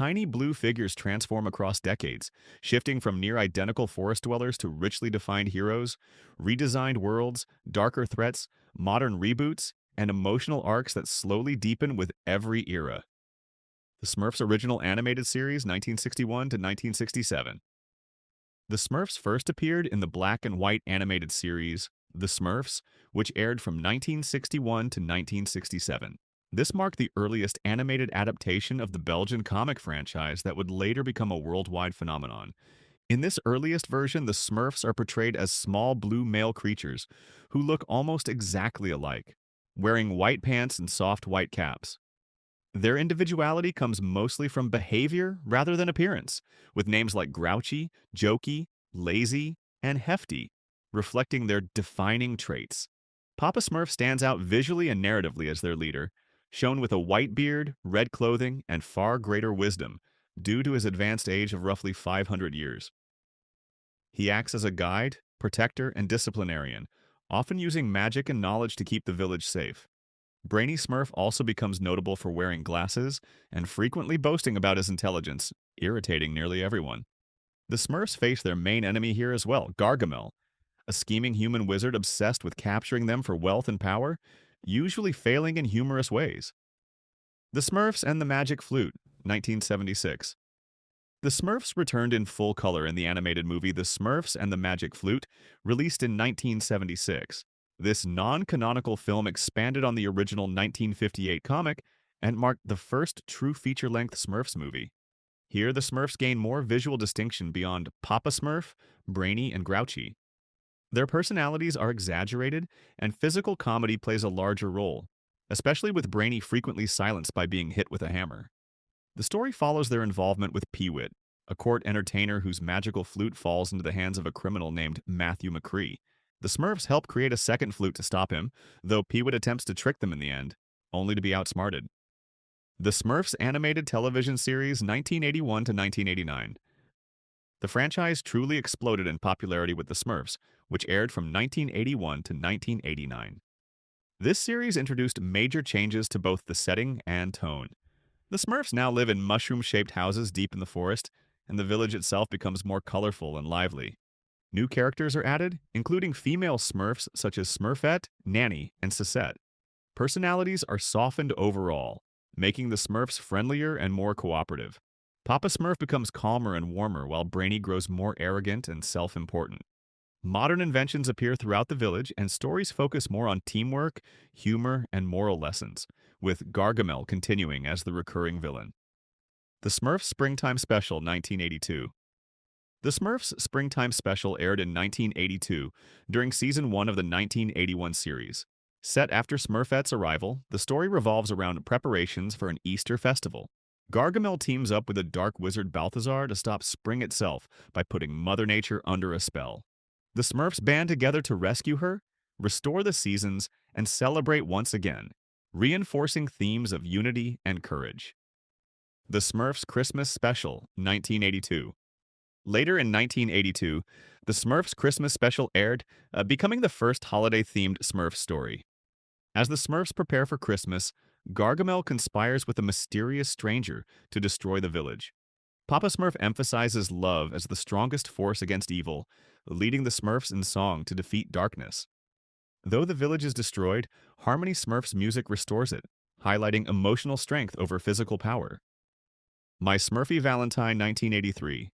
tiny blue figures transform across decades, shifting from near-identical forest dwellers to richly defined heroes, redesigned worlds, darker threats, modern reboots, and emotional arcs that slowly deepen with every era. The Smurfs' original animated series, 1961 to 1967. The Smurfs first appeared in the black and white animated series, The Smurfs, which aired from 1961 to 1967. This marked the earliest animated adaptation of the Belgian comic franchise that would later become a worldwide phenomenon. In this earliest version, the Smurfs are portrayed as small blue male creatures who look almost exactly alike, wearing white pants and soft white caps. Their individuality comes mostly from behavior rather than appearance, with names like grouchy, jokey, lazy, and hefty, reflecting their defining traits. Papa Smurf stands out visually and narratively as their leader, shown with a white beard, red clothing, and far greater wisdom, due to his advanced age of roughly 500 years. He acts as a guide, protector, and disciplinarian, often using magic and knowledge to keep the village safe. Brainy Smurf also becomes notable for wearing glasses and frequently boasting about his intelligence, irritating nearly everyone. The Smurfs face their main enemy here as well, Gargamel, a scheming human wizard obsessed with capturing them for wealth and power, usually failing in humorous ways. The Smurfs and the Magic Flute, 1976. The Smurfs returned in full color in the animated movie The Smurfs and the Magic Flute, released in 1976. This non-canonical film expanded on the original 1958 comic and marked the first true feature-length Smurfs movie. Here, the Smurfs gain more visual distinction beyond Papa Smurf, Brainy, and Grouchy. Their personalities are exaggerated, and physical comedy plays a larger role, especially with Brainy frequently silenced by being hit with a hammer. The story follows their involvement with Peewit, a court entertainer whose magical flute falls into the hands of a criminal named Matthew McCree. The Smurfs help create a second flute to stop him, though Peewit attempts to trick them in the end, only to be outsmarted. The Smurfs animated television series 1981 to 1989. The franchise truly exploded in popularity with The Smurfs, which aired from 1981 to 1989. This series introduced major changes to both the setting and tone. The Smurfs now live in mushroom-shaped houses deep in the forest, and the village itself becomes more colorful and lively. New characters are added, including female Smurfs such as Smurfette, Nanny, and Sisette. Personalities are softened overall, making the Smurfs friendlier and more cooperative. Papa Smurf becomes calmer and warmer, while Brainy grows more arrogant and self-important. Modern inventions appear throughout the village, and stories focus more on teamwork, humor, and moral lessons, with Gargamel continuing as the recurring villain. The Smurfs Springtime Special 1982. The Smurfs Springtime Special aired in 1982 during Season 1 of the 1981 series. Set after Smurfette's arrival, the story revolves around preparations for an Easter festival. Gargamel teams up with the dark wizard Balthazar to stop spring itself by putting Mother Nature under a spell. The Smurfs band together to rescue her, restore the seasons, and celebrate once again, reinforcing themes of unity and courage. The Smurfs Christmas Special, 1982. Later in 1982, the Smurfs Christmas Special aired, becoming the first holiday-themed Smurf story. As the Smurfs prepare for Christmas, Gargamel conspires with a mysterious stranger to destroy the village. Papa Smurf emphasizes love as the strongest force against evil, leading the Smurfs in song to defeat darkness. Though the village is destroyed, Harmony Smurf's music restores it, highlighting emotional strength over physical power. My Smurfy Valentine 1983.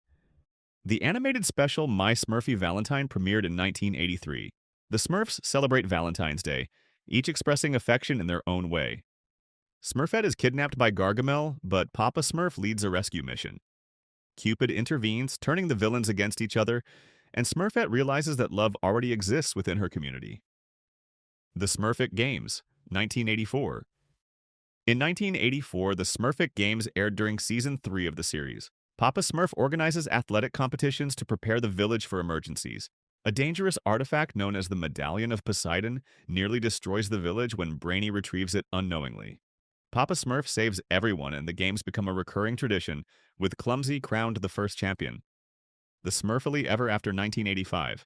The animated special My Smurfy Valentine premiered in 1983. The Smurfs celebrate Valentine's Day, each expressing affection in their own way. Smurfette is kidnapped by Gargamel, but Papa Smurf leads a rescue mission. Cupid intervenes, turning the villains against each other, and Smurfette realizes that love already exists within her community. The Smurfic Games, 1984. In 1984, the Smurfic Games aired during Season 3 of the series. Papa Smurf organizes athletic competitions to prepare the village for emergencies. A dangerous artifact known as the Medallion of Poseidon nearly destroys the village when Brainy retrieves it unknowingly. Papa Smurf saves everyone, and the games become a recurring tradition, with Clumsy crowned the first champion. The Smurfily Ever After 1985.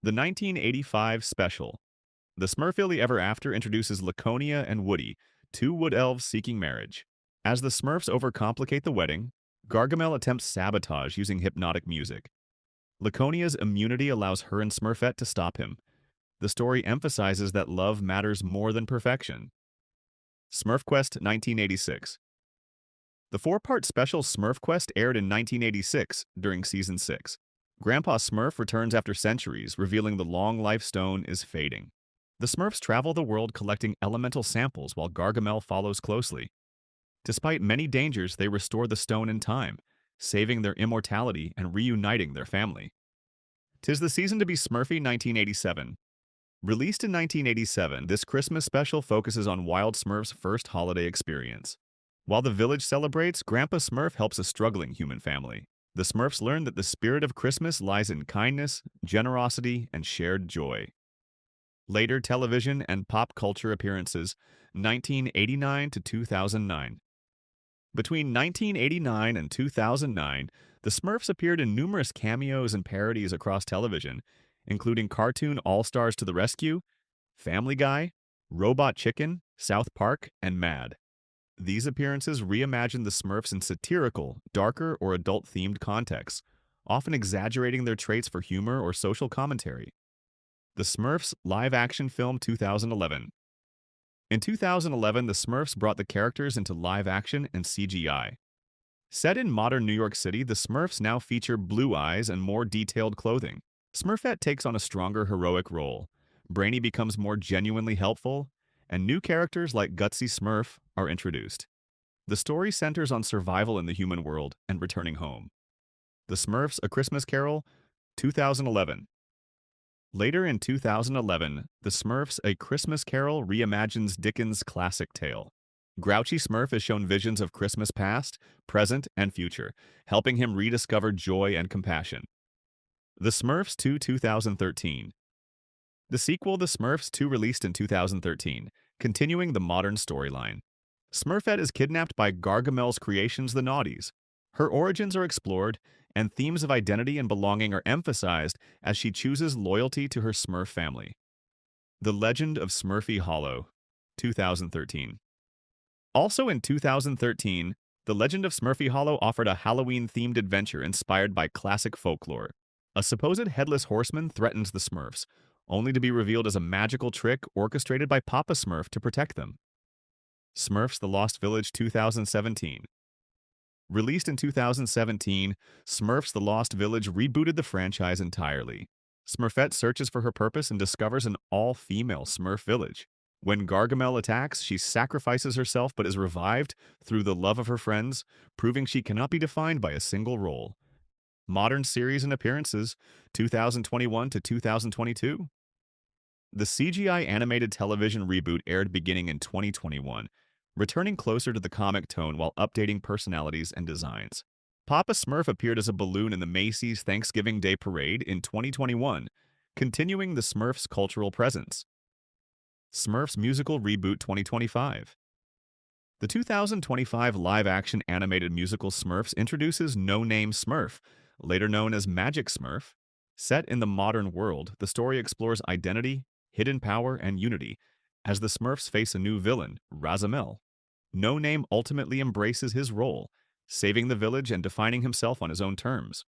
The 1985 special. The Smurfily Ever After introduces Laconia and Woody, two wood elves seeking marriage. As the Smurfs overcomplicate the wedding, Gargamel attempts sabotage using hypnotic music. Laconia's immunity allows her and Smurfette to stop him. The story emphasizes that love matters more than perfection. Smurf Quest 1986. The four-part special Smurf Quest aired in 1986 during Season 6. Grandpa Smurf returns after centuries, revealing the long life stone is fading. The Smurfs travel the world collecting elemental samples while Gargamel follows closely. Despite many dangers, they restore the stone in time, saving their immortality and reuniting their family. 'Tis the Season to be Smurfy 1987. Released in 1987, this Christmas special focuses on Wild Smurf's first holiday experience. While the village celebrates, Grandpa Smurf helps a struggling human family. The Smurfs learn that the spirit of Christmas lies in kindness, generosity, and shared joy. Later television and pop culture appearances, 1989 to 2009. Between 1989 and 2009, the Smurfs appeared in numerous cameos and parodies across television, including cartoon All-Stars to the Rescue, Family Guy, Robot Chicken, South Park, and Mad. These appearances reimagined the Smurfs in satirical, darker, or adult-themed contexts, often exaggerating their traits for humor or social commentary. The Smurfs live-action film 2011. In 2011, the Smurfs brought the characters into live action and CGI. Set in modern New York City, the Smurfs now feature blue eyes and more detailed clothing. Smurfette takes on a stronger heroic role. Brainy becomes more genuinely helpful, and new characters like Gutsy Smurf are introduced. The story centers on survival in the human world and returning home. The Smurfs: A Christmas Carol, 2011. Later in 2011, The Smurfs: A Christmas Carol reimagines Dickens' classic tale. Grouchy Smurf is shown visions of Christmas past, present, and future, helping him rediscover joy and compassion. The Smurfs 2 2013. The sequel, The Smurfs 2, released in 2013, continuing the modern storyline. Smurfette is kidnapped by Gargamel's creations, the Naughties. Her origins are explored, and themes of identity and belonging are emphasized as she chooses loyalty to her Smurf family. The Legend of Smurfy Hollow, 2013. Also in 2013, The Legend of Smurfy Hollow offered a Halloween-themed adventure inspired by classic folklore. A supposed headless horseman threatens the Smurfs, only to be revealed as a magical trick orchestrated by Papa Smurf to protect them. Smurfs: The Lost Village 2017. Released in 2017, Smurfs: The Lost Village rebooted the franchise entirely. Smurfette searches for her purpose and discovers an all-female Smurf village. When Gargamel attacks, she sacrifices herself but is revived through the love of her friends, proving she cannot be defined by a single role. Modern series and appearances, 2021 to 2022. The CGI animated television reboot aired beginning in 2021, returning closer to the comic tone while updating personalities and designs. Papa Smurf appeared as a balloon in the Macy's Thanksgiving Day Parade in 2021, continuing the Smurfs' cultural presence. Smurfs Musical Reboot 2025. The 2025 live-action animated musical Smurfs introduces No Name Smurf, later known as Magic Smurf. Set in the modern world, the story explores identity, hidden power, and unity, as the Smurfs face a new villain, Razamel. No Name ultimately embraces his role, saving the village and defining himself on his own terms.